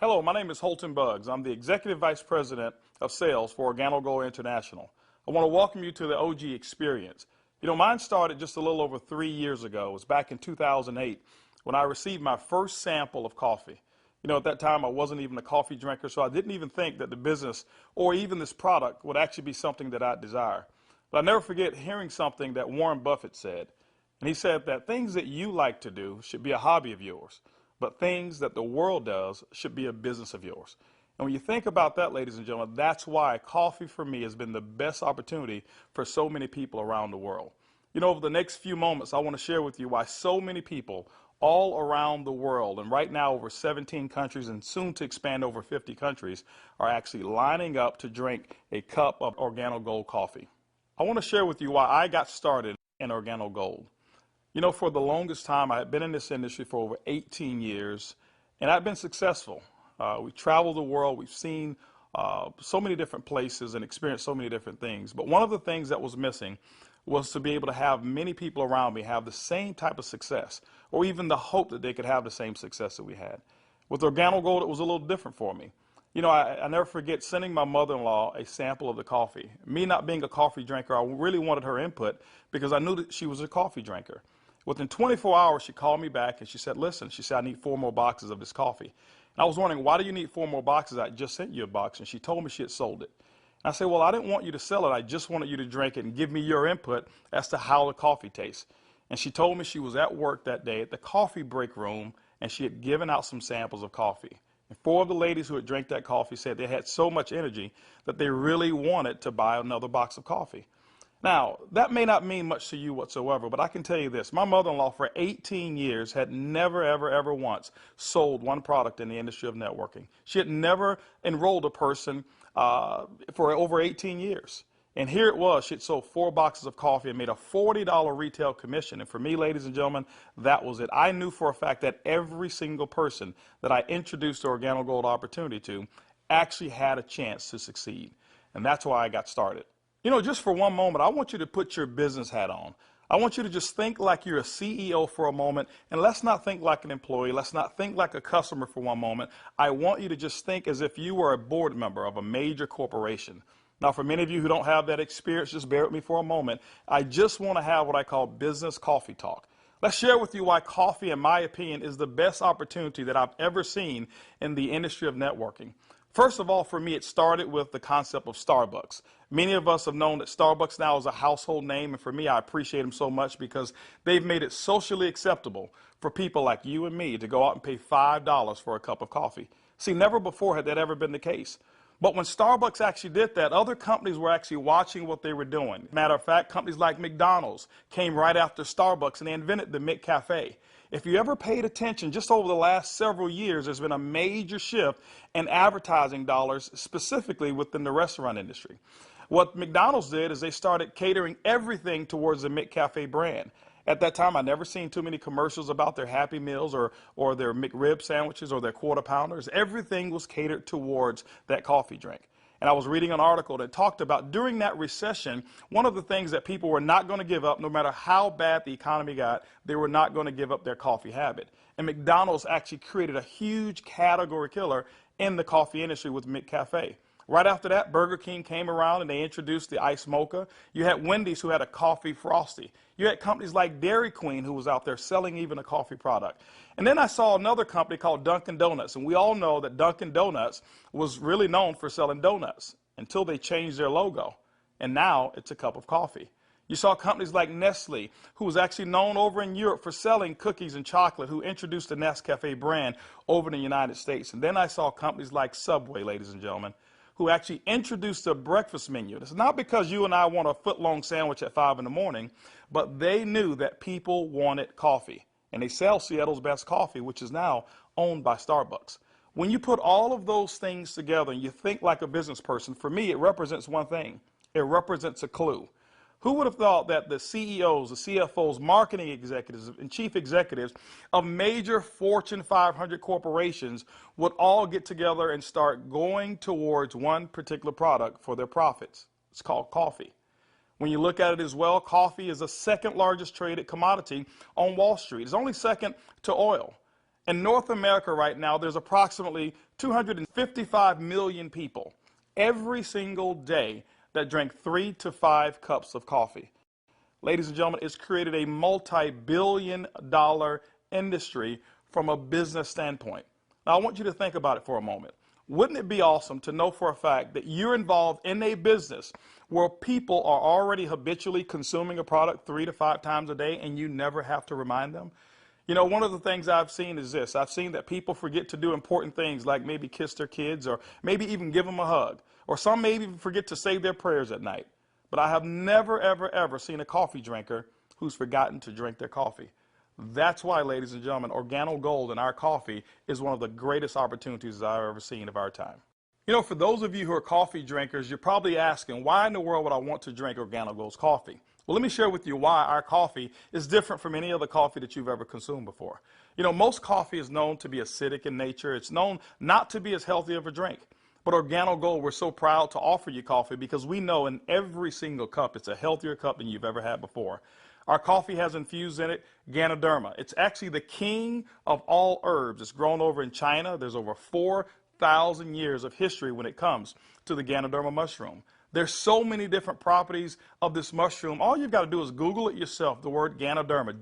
Hello, my name is Holton Buggs. I'm the Executive Vice President of Sales for Organo Gold International. I want to welcome you to the OG experience. Mine started just a little over 3 years ago. It was back in 2008 when I received my first sample of coffee. At that time I wasn't even a coffee drinker, so I didn't even think that the business or even this product would actually be something that I'd desire. But I'll never forget hearing something that Warren Buffett said. And he said that things that you like to do should be a hobby of yours, but things that the world does should be a business of yours. And when you think about that, ladies and gentlemen, that's why coffee for me has been the best opportunity for so many people around the world. Over the next few moments, I want to share with you why so many people all around the world, and right now over 17 countries and soon to expand over 50 countries, are actually lining up to drink a cup of Organo Gold coffee. I want to share with you why I got started in Organo Gold. For the longest time, I had been in this industry for over 18 years, and I've been successful. We traveled the world. We've seen so many different places and experienced so many different things. But one of the things that was missing was to be able to have many people around me have the same type of success, or even the hope that they could have the same success that we had. With Organo Gold, it was a little different for me. I never forget sending my mother-in-law a sample of the coffee. Me not being a coffee drinker, I really wanted her input because I knew that she was a coffee drinker. Within 24 hours, she called me back and she said, listen, she said, I need 4 more boxes of this coffee. And I was wondering, why do you need 4 more boxes? I just sent you a box. And she told me she had sold it. And I said, well, I didn't want you to sell it. I just wanted you to drink it and give me your input as to how the coffee tastes. And she told me she was at work that day at the coffee break room, and she had given out some samples of coffee. And 4 of the ladies who had drank that coffee said they had so much energy that they really wanted to buy another box of coffee. Now, that may not mean much to you whatsoever, but I can tell you this. My mother-in-law for 18 years had never, ever once sold one product in the industry of networking. She had never enrolled a person for over 18 years. And here it was. She had sold 4 boxes of coffee and made a $40 retail commission. And for me, ladies and gentlemen, that was it. I knew for a fact that every single person that I introduced the Organo Gold opportunity to actually had a chance to succeed. And that's why I got started. Just for one moment, I want you to put your business hat on. I want you to just think like you're a CEO for a moment, and let's not think like an employee. Let's not think like a customer for one moment. I want you to just think as if you were a board member of a major corporation. Now, for many of you who don't have that experience, just bear with me for a moment. I just want to have what I call business coffee talk. Let's share with you why coffee, in my opinion, is the best opportunity that I've ever seen in the industry of networking. First of all, for me, it started with the concept of Starbucks. Many of us have known that Starbucks now is a household name, and for me, I appreciate them so much because they've made it socially acceptable for people like you and me to go out and pay $5 for a cup of coffee. See, never before had that ever been the case. But when Starbucks actually did that, other companies were actually watching what they were doing. Matter of fact, companies like McDonald's came right after Starbucks, and they invented the McCafe. If you ever paid attention, just over the last several years, there's been a major shift in advertising dollars, specifically within the restaurant industry. What McDonald's did is they started catering everything towards the McCafe brand. At that time, I'd never seen too many commercials about their Happy Meals or their McRib sandwiches or their Quarter Pounders. Everything was catered towards that coffee drink. And I was reading an article that talked about during that recession, one of the things that people were not going to give up, no matter how bad the economy got, they were not going to give up their coffee habit. And McDonald's actually created a huge category killer in the coffee industry with McCafe. Right after that, Burger King came around and they introduced the Iced Mocha. You had Wendy's who had a coffee frosty. You had companies like Dairy Queen who was out there selling even a coffee product. And then I saw another company called Dunkin' Donuts. And we all know that Dunkin' Donuts was really known for selling donuts until they changed their logo. And now it's a cup of coffee. You saw companies like Nestle, who was actually known over in Europe for selling cookies and chocolate, who introduced the Nescafe brand over in the United States. And then I saw companies like Subway, ladies and gentlemen, who actually introduced a breakfast menu. It's not because you and I want a foot-long sandwich at 5 in the morning, but they knew that people wanted coffee. And they sell Seattle's best coffee, which is now owned by Starbucks. When you put all of those things together and you think like a business person, for me, it represents one thing. It represents a clue. Who would have thought that the CEOs, the CFOs, marketing executives, and chief executives of major Fortune 500 corporations would all get together and start going towards one particular product for their profits? It's called coffee. When you look at it as well, coffee is the second largest traded commodity on Wall Street. It's only second to oil. In North America right now, there's approximately 255 million people every single day that drink 3 to 5 cups of coffee. Ladies and gentlemen, it's created a multi-billion-dollar industry from a business standpoint. Now, I want you to think about it for a moment. Wouldn't it be awesome to know for a fact that you're involved in a business where people are already habitually consuming a product 3 to 5 times a day and you never have to remind them? You know, one of the things I've seen is this. I've seen that people forget to do important things like maybe kiss their kids or maybe even give them a hug. Or some maybe even forget to say their prayers at night. But I have never, ever, ever seen a coffee drinker who's forgotten to drink their coffee. That's why, ladies and gentlemen, Organo Gold in our coffee is one of the greatest opportunities I've ever seen of our time. You know, for those of you who are coffee drinkers, you're probably asking, why in the world would I want to drink Organo Gold's coffee? Well, let me share with you why our coffee is different from any other coffee that you've ever consumed before. You know, most coffee is known to be acidic in nature. It's known not to be as healthy of a drink. But Organo Gold, we're so proud to offer you coffee because we know in every single cup it's a healthier cup than you've ever had before. Our coffee has infused in it Ganoderma. It's actually the king of all herbs. It's grown over in China. There's over 4,000 years of history when it comes to the Ganoderma mushroom. There's so many different properties of this mushroom. All you've got to do is Google it yourself, the word Ganoderma,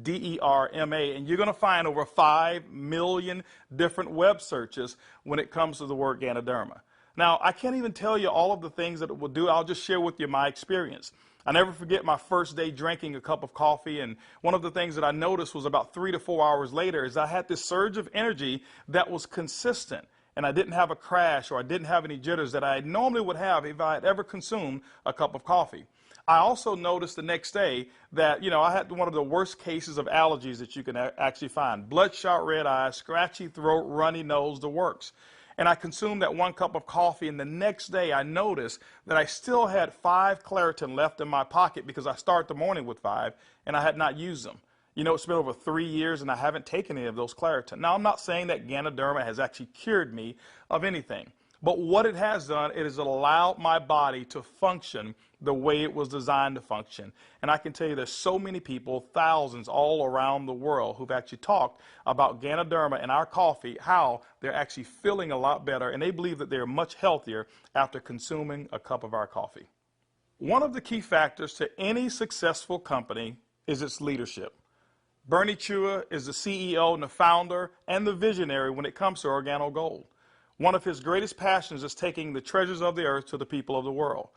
Ganoderma, and you're going to find over 5 million different web searches when it comes to the word Ganoderma. Now, I can't even tell you all of the things that it will do. I'll just share with you my experience. I never forget my first day drinking a cup of coffee, and one of the things that I noticed was about 3 to 4 hours later is I had this surge of energy that was consistent. And I didn't have a crash or I didn't have any jitters that I normally would have if I had ever consumed a cup of coffee. I also noticed the next day that, I had one of the worst cases of allergies that you can actually find. Bloodshot red eyes, scratchy throat, runny nose, the works. And I consumed that 1 cup of coffee, and the next day I noticed that I still had 5 Claritin left in my pocket because I start the morning with 5 and I had not used them. You know, it's been over 3 years and I haven't taken any of those Claritin. Now, I'm not saying that Ganoderma has actually cured me of anything. But what it has done, it has allowed my body to function the way it was designed to function. And I can tell you there's so many people, thousands all around the world, who've actually talked about Ganoderma and our coffee, how they're actually feeling a lot better. And they believe that they're much healthier after consuming a cup of our coffee. One of the key factors to any successful company is its leadership. Bernie Chua is the CEO and the founder and the visionary when it comes to Organo Gold. One of his greatest passions is taking the treasures of the earth to the people of the world.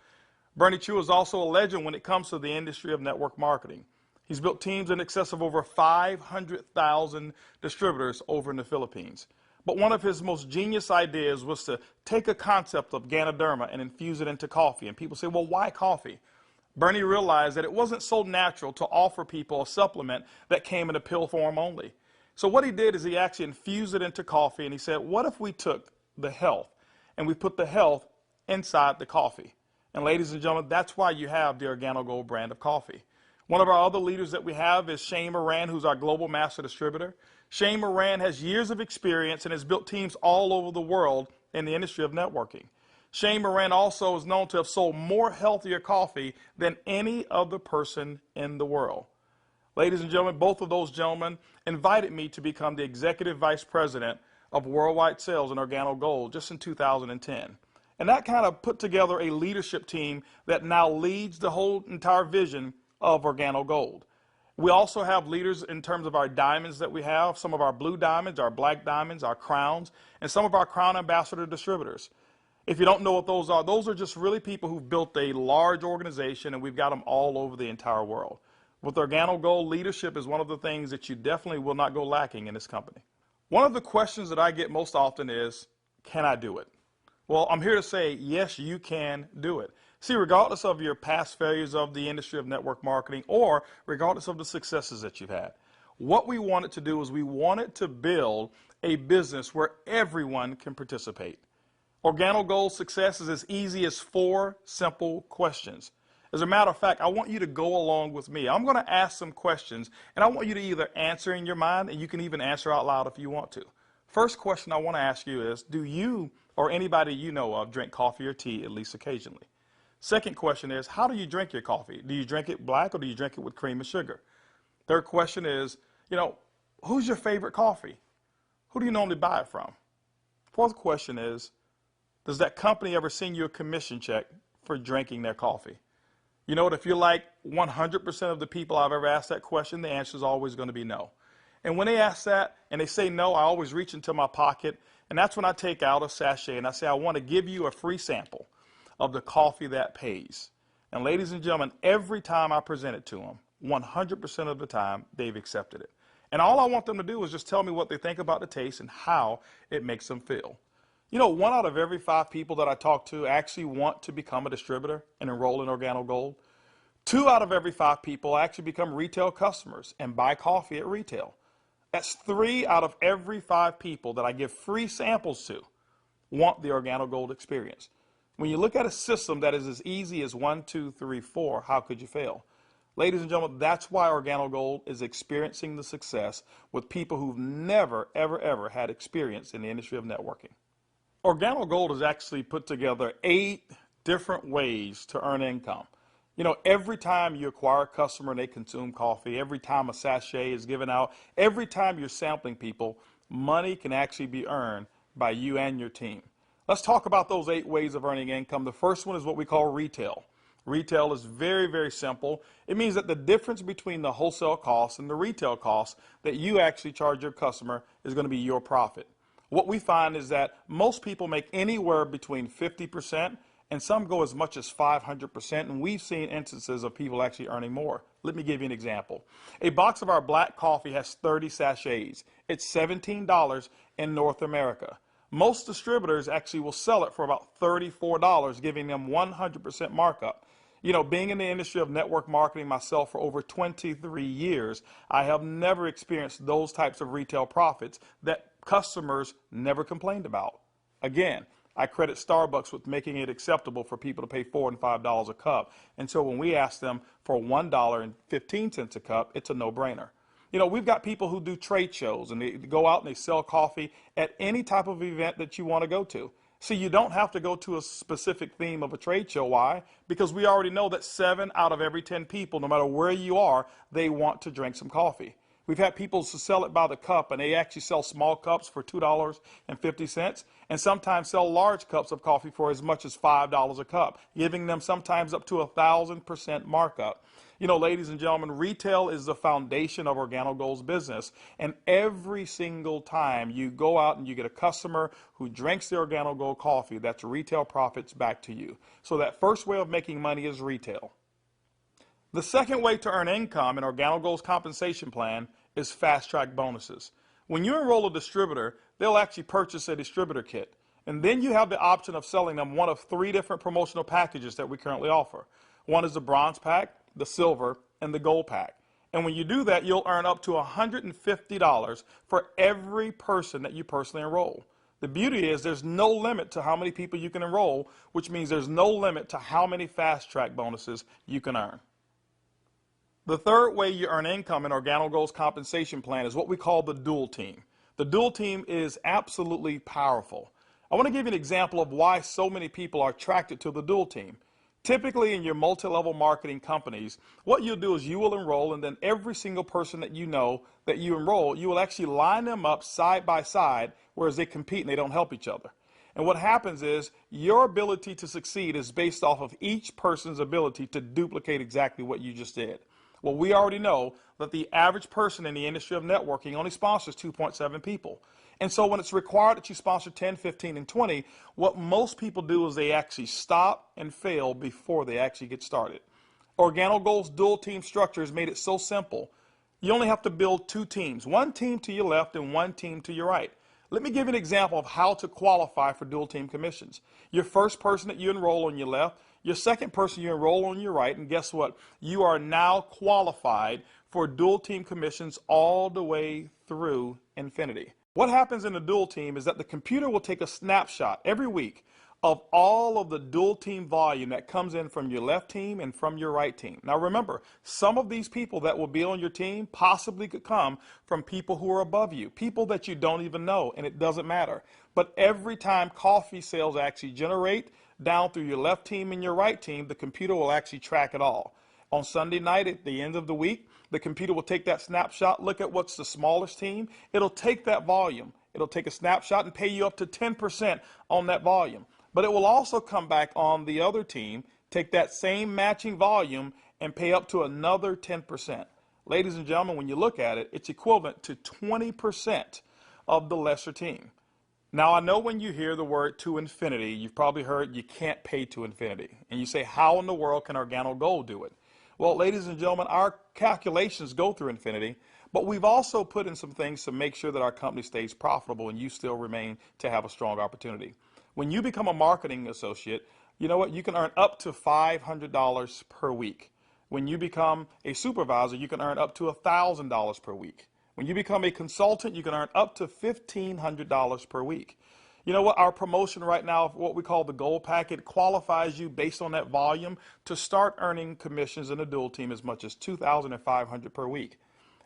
Bernie Chua is also a legend when it comes to the industry of network marketing. He's built teams in excess of over 500,000 distributors over in the Philippines. But one of his most genius ideas was to take a concept of Ganoderma and infuse it into coffee. And people say, well, why coffee? Bernie realized that it wasn't so natural to offer people a supplement that came in a pill form only. So what he did is he actually infused it into coffee, and he said, what if we took the health and we put the health inside the coffee? And ladies and gentlemen, that's why you have the Organo Gold brand of coffee. One of our other leaders that we have is Shane Moran, who's our global master distributor. Shane Moran has years of experience and has built teams all over the world in the industry of networking. Shane Moran also is known to have sold more healthier coffee than any other person in the world. Ladies and gentlemen, both of those gentlemen invited me to become the Executive Vice President of Worldwide Sales in Organo Gold just in 2010. And that kind of put together a leadership team that now leads the whole entire vision of Organo Gold. We also have leaders in terms of our diamonds that we have, some of our blue diamonds, our black diamonds, our crowns, and some of our crown ambassador distributors. If you don't know what those are just really people who've built a large organization, and we've got them all over the entire world. With Organo Gold, leadership is one of the things that you definitely will not go lacking in this company. One of the questions that I get most often is, can I do it? Well, I'm here to say, yes, you can do it. See, regardless of your past failures of the industry of network marketing or regardless of the successes that you've had, what we wanted to do is we wanted to build a business where everyone can participate. Organo Gold's success is as easy as 4 simple questions. As a matter of fact, I want you to go along with me. I'm going to ask some questions, and I want you to either answer in your mind, and you can even answer out loud if you want to. First question I want to ask you is, do you or anybody you know of drink coffee or tea at least occasionally? Second question is, how do you drink your coffee? Do you drink it black or do you drink it with cream and sugar? Third question is, who's your favorite coffee? Who do you normally buy it from? Fourth question is, does that company ever send you a commission check for drinking their coffee? You know what, if you're like 100% of the people I've ever asked that question, the answer is always going to be no. And when they ask that and they say no, I always reach into my pocket, and that's when I take out a sachet and I say, I want to give you a free sample of the coffee that pays. And ladies and gentlemen, every time I present it to them, 100% of the time, they've accepted it. And all I want them to do is just tell me what they think about the taste and how it makes them feel. You know, 1 out of every 5 people that I talk to actually want to become a distributor and enroll in Organo Gold. 2 out of every 5 people actually become retail customers and buy coffee at retail. That's 3 out of every 5 people that I give free samples to want the Organo Gold experience. When you look at a system that is as easy as 1, 2, 3, 4, how could you fail? Ladies and gentlemen, that's why Organo Gold is experiencing the success with people who've never, ever, ever had experience in the industry of networking. Organo Gold has actually put together 8 different ways to earn income. You know, every time you acquire a customer and they consume coffee, every time a sachet is given out, every time you're sampling people, money can actually be earned by you and your team. Let's talk about those 8 ways of earning income. The first one is what we call retail. Retail is very, very simple. It means that the difference between the wholesale cost and the retail cost that you actually charge your customer is going to be your profit. What we find is that most people make anywhere between 50% and some go as much as 500%, and we've seen instances of people actually earning more. Let me give you an example. A box of our black coffee has 30 sachets. It's $17 in North America. Most distributors actually will sell it for about $34, giving them 100% markup. You know, being in the industry of network marketing myself for over 23 years, I have never experienced those types of retail profits that customers never complained about. Again, I credit Starbucks with making it acceptable for people to pay $4 and $5 a cup. And so when we ask them for $1.15 a cup, it's a no-brainer. You know, we've got people who do trade shows and they go out and they sell coffee at any type of event that you want to go to. See, you don't have to go to a specific theme of a trade show. Why? Because we already know that 7 out of every 10 people, no matter where you are, they want to drink some coffee. We've had people sell it by the cup, and they actually sell small cups for $2.50 and sometimes sell large cups of coffee for as much as $5 a cup, giving them sometimes up to 1,000% markup. You know, ladies and gentlemen, retail is the foundation of Organo Gold's business, and every single time you go out and you get a customer who drinks the Organo Gold coffee, that's retail profits back to you. So that first way of making money is retail. The second way to earn income in Organo Gold's compensation plan is fast-track bonuses. When you enroll a distributor, they'll actually purchase a distributor kit. And then you have the option of selling them one of 3 different promotional packages that we currently offer. One is the bronze pack, the silver, and the gold pack. And when you do that, you'll earn up to $150 for every person that you personally enroll. The beauty is there's no limit to how many people you can enroll, which means there's no limit to how many fast-track bonuses you can earn. The third way you earn income in Organo Gold's compensation plan is what we call the dual team. The dual team is absolutely powerful. I want to give you an example of why so many people are attracted to the dual team. Typically in your multi-level marketing companies, what you'll do is you will enroll, and then every single person that you know that you enroll, you will actually line them up side by side, whereas they compete and they don't help each other. And what happens is your ability to succeed is based off of each person's ability to duplicate exactly what you just did. Well, we already know that the average person in the industry of networking only sponsors 2.7 people. And so when it's required that you sponsor 10, 15, and 20, what most people do is they actually stop and fail before they actually get started. Organo Gold's dual team structure has made it so simple. You only have to build 2 teams, 1 team to your left and 1 team to your right. Let me give you an example of how to qualify for dual team commissions. Your first person that you enroll on your left, your second person you enroll on your right, and guess what? You are now qualified for dual team commissions all the way through infinity. What happens in a dual team is that the computer will take a snapshot every week of all of the dual team volume that comes in from your left team and from your right team. Now remember, some of these people that will be on your team possibly could come from people who are above you, people that you don't even know, and it doesn't matter. But every time coffee sales actually generate down through your left team and your right team, the computer will actually track it all. On Sunday night at the end of the week, the computer will take that snapshot, look at what's the smallest team. It'll take that volume. It'll take a snapshot and pay you up to 10% on that volume. But it will also come back on the other team, take that same matching volume and pay up to another 10%. Ladies and gentlemen, when you look at it, it's equivalent to 20% of the lesser team. Now, I know when you hear the word to infinity, you've probably heard you can't pay to infinity. And you say, how in the world can Organo Gold do it? Well, ladies and gentlemen, our calculations go through infinity, but we've also put in some things to make sure that our company stays profitable and you still remain to have a strong opportunity. When you become a marketing associate, you know what? You can earn up to $500 per week. When you become a supervisor, you can earn up to $1,000 per week. When you become a consultant, you can earn up to $1,500 per week. You know what? Our promotion right now, what we call the gold packet, qualifies you based on that volume to start earning commissions in a dual team as much as $2,500 per week.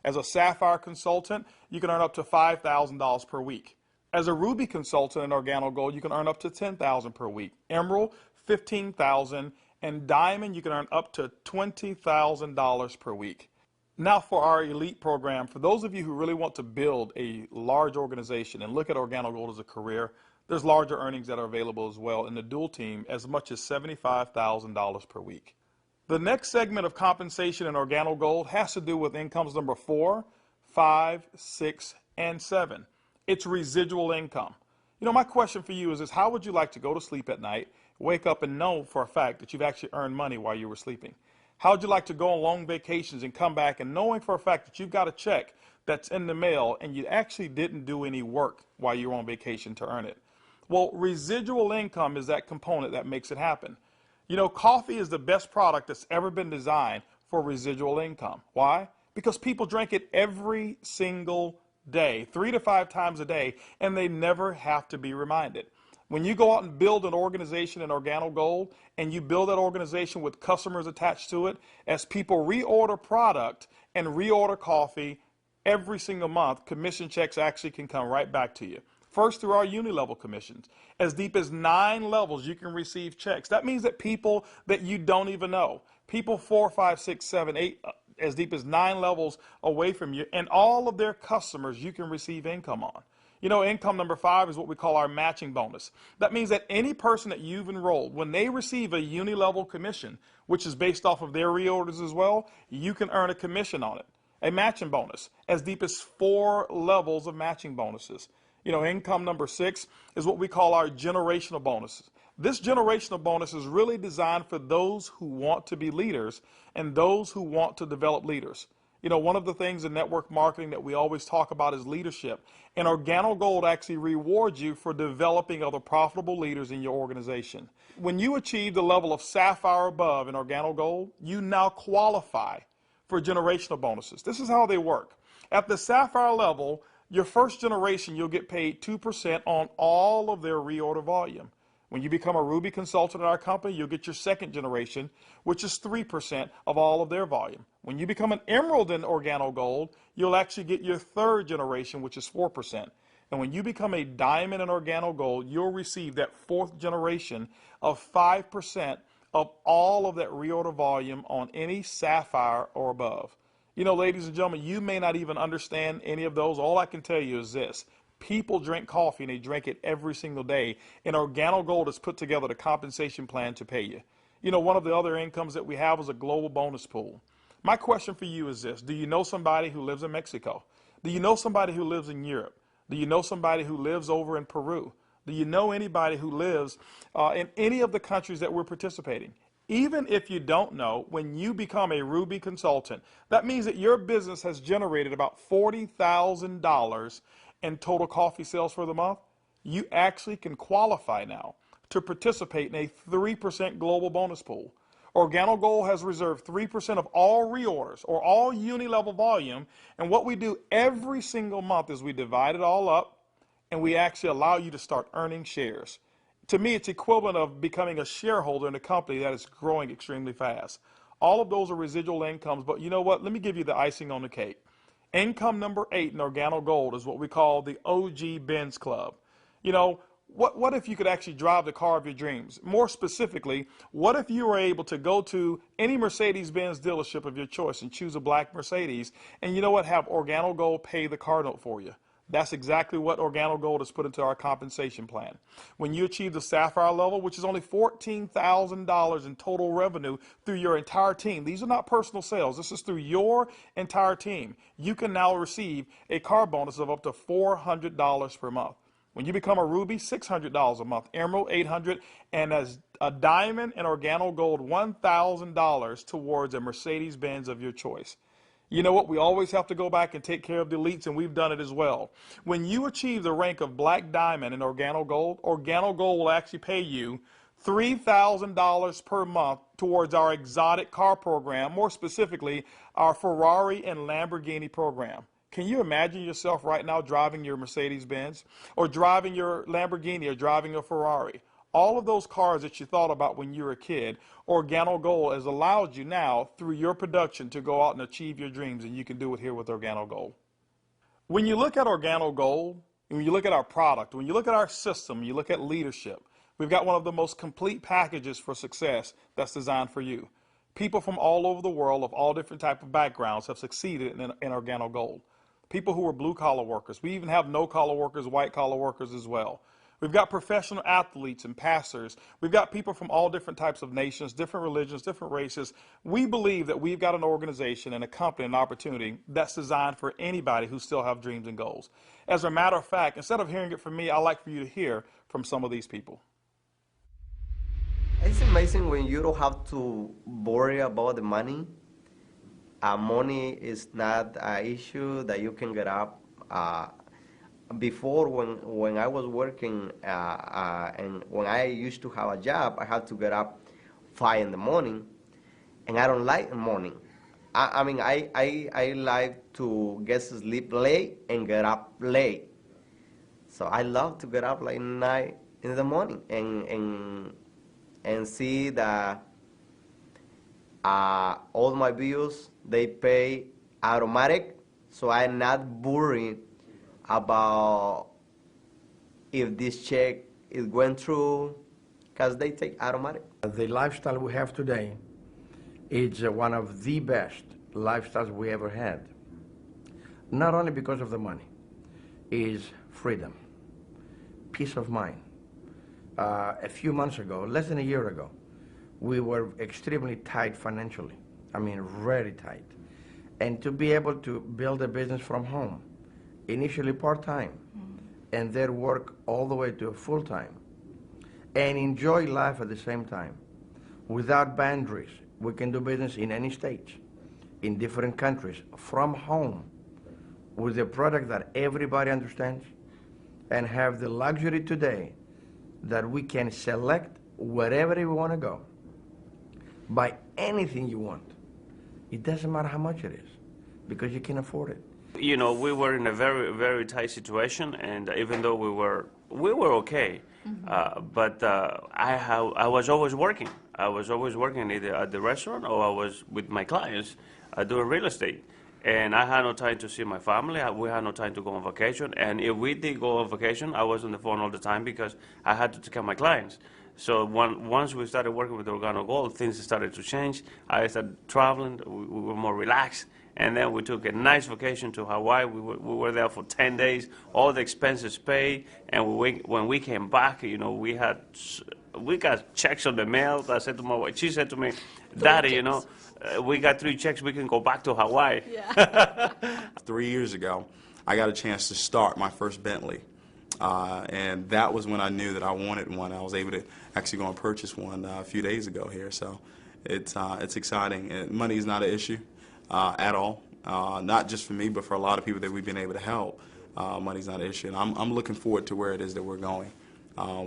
As a sapphire consultant, you can earn up to $5,000 per week. As a ruby consultant in Organo Gold, you can earn up to $10,000 per week. Emerald, $15,000, and diamond, you can earn up to $20,000 per week. Now for our elite program, for those of you who really want to build a large organization and look at Organo Gold as a career, there's larger earnings that are available as well in the dual team, as much as $75,000 per week. The next segment of compensation in Organo Gold has to do with incomes number 4, 5, 6, and 7. It's residual income. You know, my question for you is this: how would you like to go to sleep at night, wake up and know for a fact that you've actually earned money while you were sleeping? How would you like to go on long vacations and come back and knowing for a fact that you've got a check that's in the mail and you actually didn't do any work while you were on vacation to earn it? Well, residual income is that component that makes it happen. You know, coffee is the best product that's ever been designed for residual income. Why? Because people drink it every single day, 3 to 5 times a day, and they never have to be reminded. When you go out and build an organization in Organo Gold, and you build that organization with customers attached to it, as people reorder product and reorder coffee every single month, commission checks actually can come right back to you. First, through our uni-level commissions. As deep as 9 levels, you can receive checks. That means that people that you don't even know, people 4, 5, 6, 7, 8, as deep as 9 levels away from you, and all of their customers you can receive income on. You know, income number 5 is what we call our matching bonus. That means that any person that you've enrolled, when they receive a uni-level commission, which is based off of their reorders as well, you can earn a commission on it. A matching bonus, as deep as 4 levels of matching bonuses. You know, income number 6 is what we call our generational bonuses. This generational bonus is really designed for those who want to be leaders and those who want to develop leaders. You know, one of the things in network marketing that we always talk about is leadership. And Organo Gold actually rewards you for developing other profitable leaders in your organization. When you achieve the level of sapphire above in Organo Gold, you now qualify for generational bonuses. This is how they work. At the sapphire level, your first generation, you'll get paid 2% on all of their reorder volume. When you become a Ruby consultant at our company, you'll get your second generation, which is 3% of all of their volume. When you become an Emerald in Organo Gold, you'll actually get your third generation, which is 4%. And when you become a Diamond in Organo Gold, you'll receive that fourth generation of 5% of all of that reorder volume on any Sapphire or above. You know, ladies and gentlemen, you may not even understand any of those. All I can tell you is this. People drink coffee, and they drink it every single day. And Organo Gold has put together the compensation plan to pay you. You know, one of the other incomes that we have is a global bonus pool. My question for you is this. Do you know somebody who lives in Mexico? Do you know somebody who lives in Europe? Do you know somebody who lives over in Peru? Do you know anybody who lives in any of the countries that we're participating? Even if you don't know, when you become a Ruby consultant, that means that your business has generated about $40,000 in total coffee sales for the month. You actually can qualify now to participate in a 3% global bonus pool. Organo Gold has reserved 3% of all reorders or all uni-level volume, and what we do every single month is we divide it all up and we actually allow you to start earning shares. To me, it's equivalent of becoming a shareholder in a company that is growing extremely fast. All of those are residual incomes, but you know what? Let me give you the icing on the cake. Income number 8 in Organo Gold is what we call the OG Benz Club. You know, What if you could actually drive the car of your dreams? More specifically, what if you were able to go to any Mercedes-Benz dealership of your choice and choose a black Mercedes, and you know what, have Organo Gold pay the car note for you? That's exactly what Organo Gold has put into our compensation plan. When you achieve the Sapphire level, which is only $14,000 in total revenue through your entire team, these are not personal sales, this is through your entire team, you can now receive a car bonus of up to $400 per month. When you become a Ruby, $600 a month, Emerald, $800, and as a Diamond and Organo Gold, $1,000 towards a Mercedes-Benz of your choice. You know what? We always have to go back and take care of the elites, and we've done it as well. When you achieve the rank of Black Diamond in Organo Gold will actually pay you $3,000 per month towards our exotic car program, more specifically, our Ferrari and Lamborghini program. Can you imagine yourself right now driving your Mercedes-Benz or driving your Lamborghini or driving a Ferrari? All of those cars that you thought about when you were a kid, Organo Gold has allowed you now through your production to go out and achieve your dreams, and you can do it here with Organo Gold. When you look at Organo Gold, when you look at our product, when you look at our system, you look at leadership, we've got one of the most complete packages for success that's designed for you. People from all over the world of all different types of backgrounds have succeeded in Organo Gold. People who are blue-collar workers. We even have no-collar workers, white-collar workers as well. We've got professional athletes and pastors. We've got people from all different types of nations, different religions, different races. We believe that we've got an organization and a company, an opportunity that's designed for anybody who still have dreams and goals. As a matter of fact, instead of hearing it from me, I'd like for you to hear from some of these people. It's amazing when you don't have to worry about the money. Money is not an issue that you can get up. Before, when I was working and when I used to have a job, I had to get up 5 in the morning, and I don't like the morning. I mean, I like to get to sleep late and get up late. So I love to get up like 9 in the morning and see that all my bills, they pay automatic, so I'm not worried about if this check is going through, because they take automatic. The lifestyle we have today is one of the best lifestyles we ever had. Not only because of the money, is freedom, peace of mind. A few months ago, less than a year ago, we were extremely tight financially. I mean, very tight. And to be able to build a business from home, initially part-time, and then work all the way to full-time, and enjoy life at the same time, without boundaries. We can do business in any state, in different countries, from home, with a product that everybody understands, and have the luxury today that we can select wherever we want to go, buy anything you want. It doesn't matter how much it is, because you can afford it. You know, we were in a very, very tight situation, and even though we were okay, but I was always working. I was always working either at the restaurant or I was with my clients doing real estate. And I had no time to see my family. We had no time to go on vacation. And if we did go on vacation, I was on the phone all the time because I had to take care of my clients. So once we started working with Organo Gold, things started to change. I started traveling. We were more relaxed. And then we took a nice vacation to Hawaii. We were there for 10 days, all the expenses paid. And when we came back, you know, we got checks on the mail. I said to my wife, she said to me, Daddy, you know, we got 3 checks, we can go back to Hawaii. Yeah. 3 years ago, I got a chance to start my first Bentley. And that was when I knew that I wanted one. I was able to actually go and purchase one a few days ago here. So it's exciting. And money is not an issue at all. Not just for me, but for a lot of people that we've been able to help. Money's not an issue. And I'm looking forward to where it is that we're going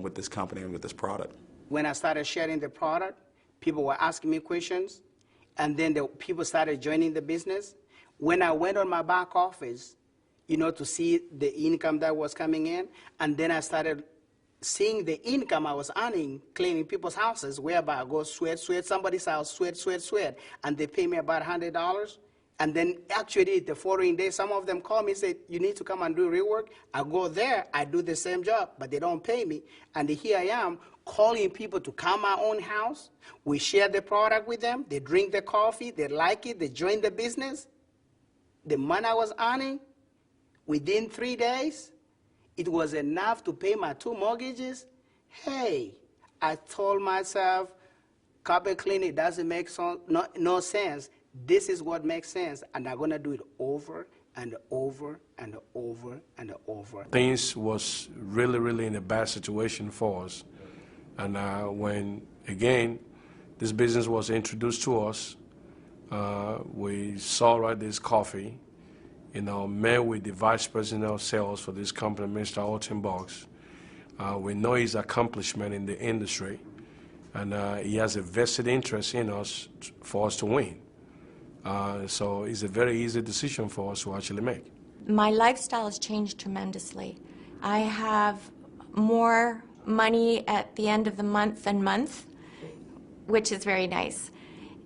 with this company and with this product. When I started sharing the product, people were asking me questions. And then the people started joining the business. When I went on my back office, you know, to see the income that was coming in, and then I started seeing the income I was earning cleaning people's houses, whereby I go sweat somebody's house, sweat, and they pay me about $100. And then actually the following day, some of them call me and say, you need to come and do rework. I go there, I do the same job, but they don't pay me. And here I am calling people to come my own house. We share the product with them. They drink the coffee. They like it. They join the business. The money I was earning, within 3 days, it was enough to pay my 2 mortgages. Hey, I told myself, carpet cleaning doesn't make no sense. This is what makes sense, and I'm going to do it over and over and over and over. Things was really, really in a bad situation for us. And when, again, this business was introduced to us, we saw this coffee, met with the vice president of sales for this company, Mr. Alton Boggs. We know his accomplishment in the industry, and he has a vested interest in us for us to win. So it's a very easy decision for us to actually make. My lifestyle has changed tremendously. I have more money at the end of the month, which is very nice.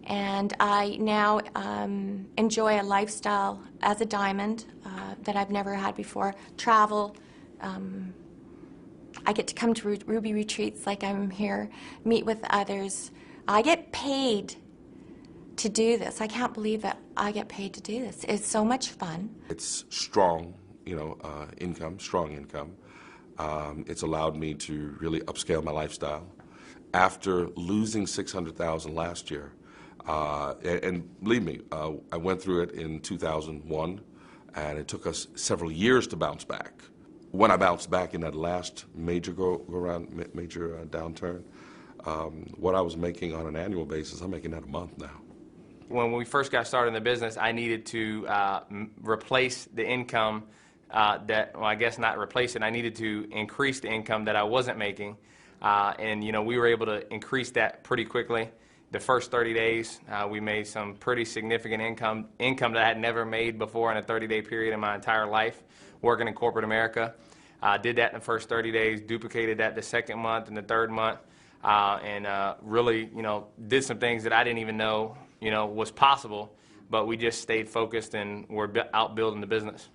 And I now enjoy a lifestyle as a diamond that I've never had before. Travel. I get to come to Ruby retreats like I'm here, meet with others. I get paid to do this. I can't believe that I get paid to do this. It's so much fun. It's strong, income, strong income. It's allowed me to really upscale my lifestyle. After losing $600,000 last year, and believe me, I went through it in 2001, and it took us several years to bounce back. When I bounced back in that last major downturn, what I was making on an annual basis, I'm making that a month now. When we first got started in the business, I needed to replace the income I guess not replace it. I needed to increase the income that I wasn't making. And we were able to increase that pretty quickly. The first 30 days, we made some pretty significant income that I had never made before in a 30-day period in my entire life working in corporate America. Did that in the first 30 days, duplicated that the second month and the third month, and really, did some things that I didn't even know, was possible, but we just stayed focused and we're out building the business.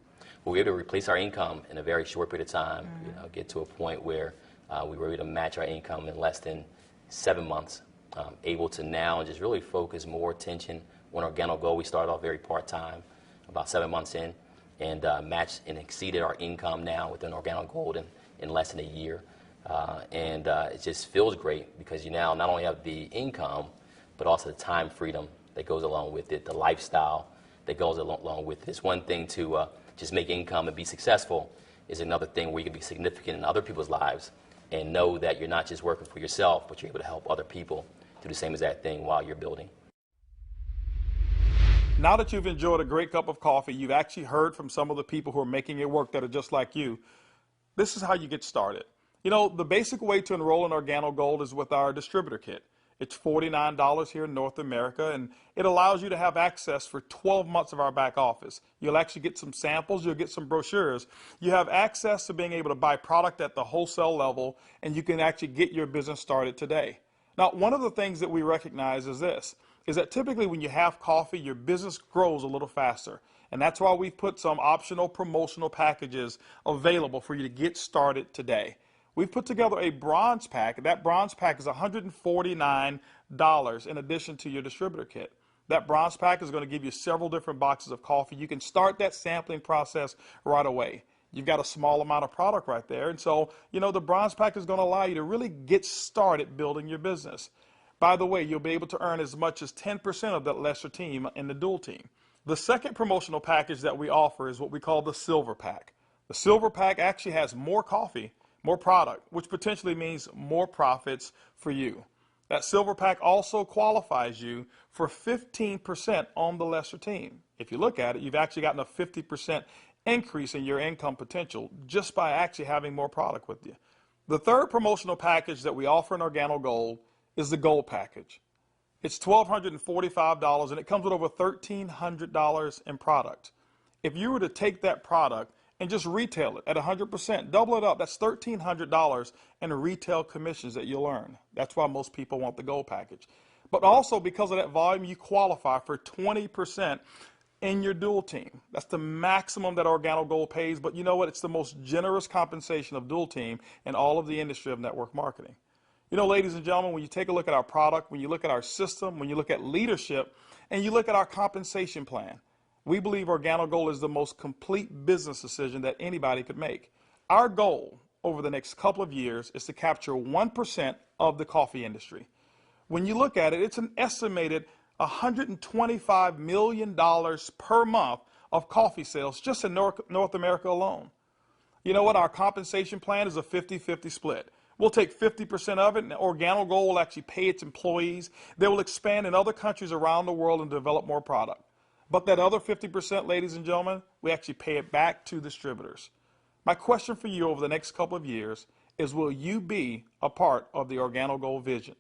We were able to replace our income in a very short period of time, get to a point where we were able to match our income in less than 7 months, able to now just really focus more attention on Organo Gold. We started off very part-time, about 7 months in, and matched and exceeded our income now within Organo Gold in less than a year. It just feels great because you now not only have the income, but also the time freedom that goes along with it, the lifestyle that goes along with it. It's one thing to just make income and be successful, is another thing where you can be significant in other people's lives and know that you're not just working for yourself, but you're able to help other people do the same exact thing while you're building. Now that you've enjoyed a great cup of coffee, you've actually heard from some of the people who are making it work that are just like you. This is how you get started. The basic way to enroll in Organo Gold is with our distributor kit. It's $49 here in North America, and it allows you to have access for 12 months of our back office. You'll actually get some samples, you'll get some brochures. You have access to being able to buy product at the wholesale level, and you can actually get your business started today. Now, one of the things that we recognize is this, is that typically when you have coffee, your business grows a little faster. And that's why we've put some optional promotional packages available for you to get started today. We've put together a bronze pack. That bronze pack is $149 in addition to your distributor kit. That bronze pack is going to give you several different boxes of coffee. You can start that sampling process right away. You've got a small amount of product right there. And so, the bronze pack is going to allow you to really get started building your business. By the way, you'll be able to earn as much as 10% of that lesser team in the dual team. The second promotional package that we offer is what we call the silver pack. The silver pack actually has more coffee, more product, which potentially means more profits for you. That silver pack also qualifies you for 15% on the lesser team. If you look at it, you've actually gotten a 50% increase in your income potential just by actually having more product with you. The third promotional package that we offer in Organo Gold is the Gold package. It's $1,245 and it comes with over $1,300 in product. If you were to take that product and just retail it at 100%, double it up, that's $1,300 in retail commissions that you'll earn. That's why most people want the Gold package. But also because of that volume, you qualify for 20% in your dual team. That's the maximum that Organo Gold pays, but you know what? It's the most generous compensation of dual team in all of the industry of network marketing. You know, ladies and gentlemen, when you take a look at our product, when you look at our system, when you look at leadership, and you look at our compensation plan, we believe Organo Gold is the most complete business decision that anybody could make. Our goal over the next couple of years is to capture 1% of the coffee industry. When you look at it, it's an estimated $125 million per month of coffee sales just in North America alone. You know what? Our compensation plan is a 50-50 split. We'll take 50% of it, and Organo Gold will actually pay its employees. They will expand in other countries around the world and develop more product. But that other 50%, ladies and gentlemen, we actually pay it back to distributors. My question for you over the next couple of years is, will you be a part of the Organo Gold vision?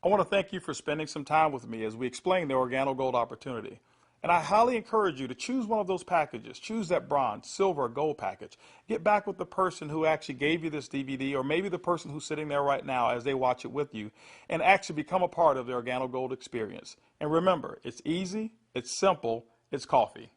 I want to thank you for spending some time with me as we explain the Organo Gold opportunity. And I highly encourage you to choose one of those packages. Choose that bronze, silver, or gold package. Get back with the person who actually gave you this DVD, or maybe the person who's sitting there right now as they watch it with you, and actually become a part of the Organo Gold experience. And remember, it's easy, it's simple, it's coffee.